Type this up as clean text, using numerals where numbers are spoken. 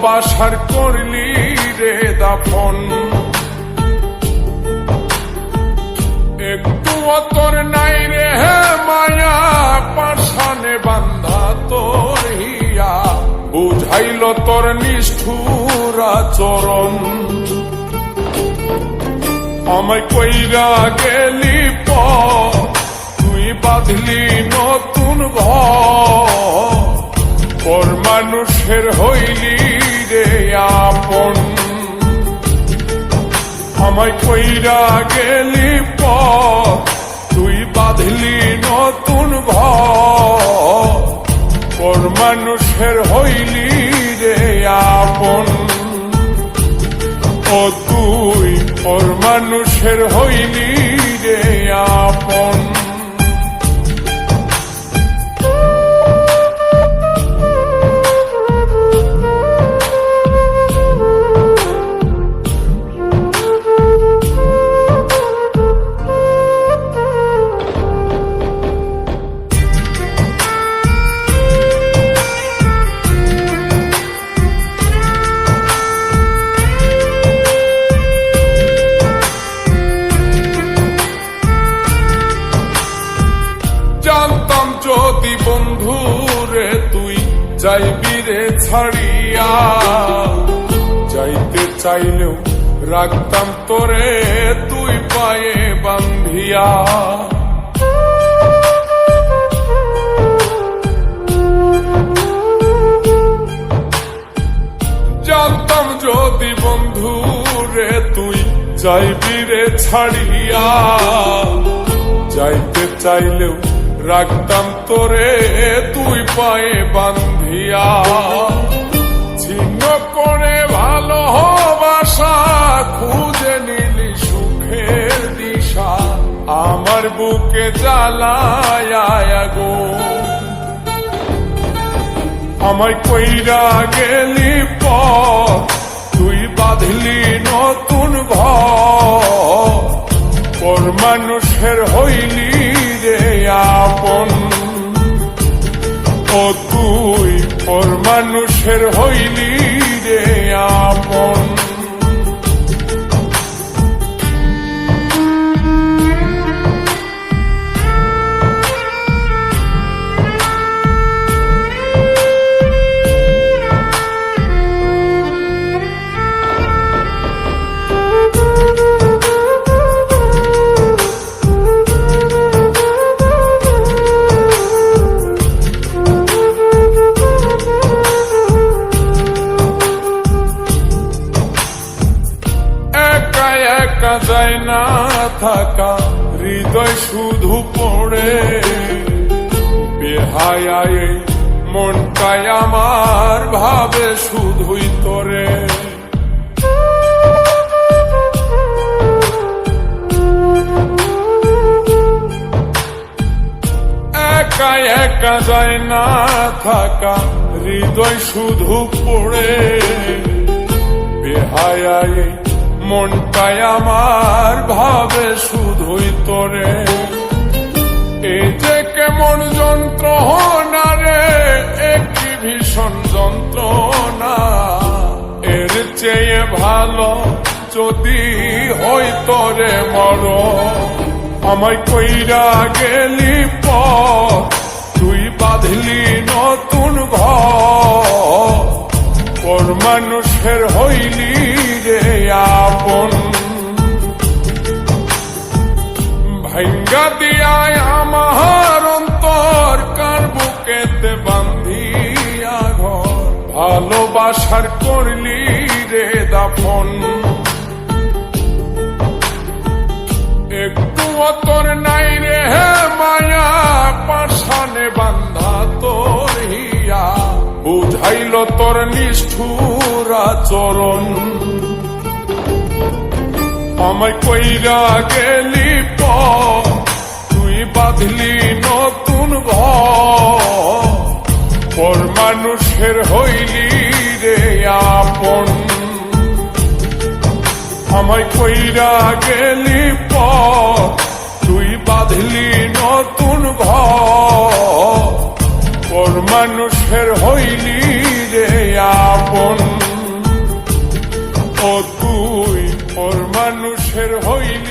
ভালোবাসার করলি রে দাফন। একটু তোর নাই রে মায়া, পাশানে বান্ধা তোর হিয়া, বুঝাইল তোর নিষ্ঠুর আচরণ। আমায় কইরা গেলি তুই বাঁধলি নতুন ঘর, পর মানুষের হইলি রে আপন। আমায় কইরা গেলি তুই বাঁধলি নতুন ঘর, পর মানুষের হইলি রে আপন। ও তুই পর মানুষের হইলি রে আপন। জানতাম যদি বন্ধু রে তুই যাইবি রে ছাড়িয়া, যাইতে চাইলেও রাখতাম তোরে তুই পায়ে বান্ধিয়া। জানতাম যদি বন্ধু রে তুই যাইবি রে ছাড়িয়া, যাইতে চাইলেও রাখতাম তোরে তুই পায়ে বান্ধিয়া। ছিন্ন করে ভালোবাসা খুঁজে নিলি সুখের দিশা, আমার বুকে জ্বালায় আগুন। আমায় কইরা গেলি তুই বাঁধলি নতুন ঘর, পর মানুষের হইলি রে আপন। ও তুই পর মানুষের হইলি রে আপন। একা যায় না থাকা, হৃদয় শুধু পড়ে বেহায়ায়, মনটাই আমার ভাবে শুধুই তোরে। একা একা যায় না থাকা, হৃদয় শুধু পড়ে বেহায়ায়, মনটাই আমার ভাবে শুধুই তোরে। এই যে কেমন যন্ত্রণা রে, একটি ভীষণ যন্ত্রণা, এর চেয়ে ভালো যদি হই তোরে মর। আমায় কইরা গেলি তুই বাঁধলি নতুন ঘর, পর মানুষের হইলি রে আপন। ভাঙ্গা দিয়ায় আমার অন্তর, কার বুকেতে বান্ধিয়া ঘর, ভালোবাসার করলি রে দাফন। একটু তোর নাই রে মায়া, পাশানে বান্ধা তোর হিয়া, বুঝাইল তোর নিষ্ঠুর আচরণ। আমায় কইরা গেলি তুই বাঁধলি নতুন ঘর, পর মানুষের হইলি রে আপন। আমায় কইরা গেলি তুই বাঁধলি নতুন ঘর, পর মানুষের হইলি রে আপন। ও তুই ওর মানুষের হইল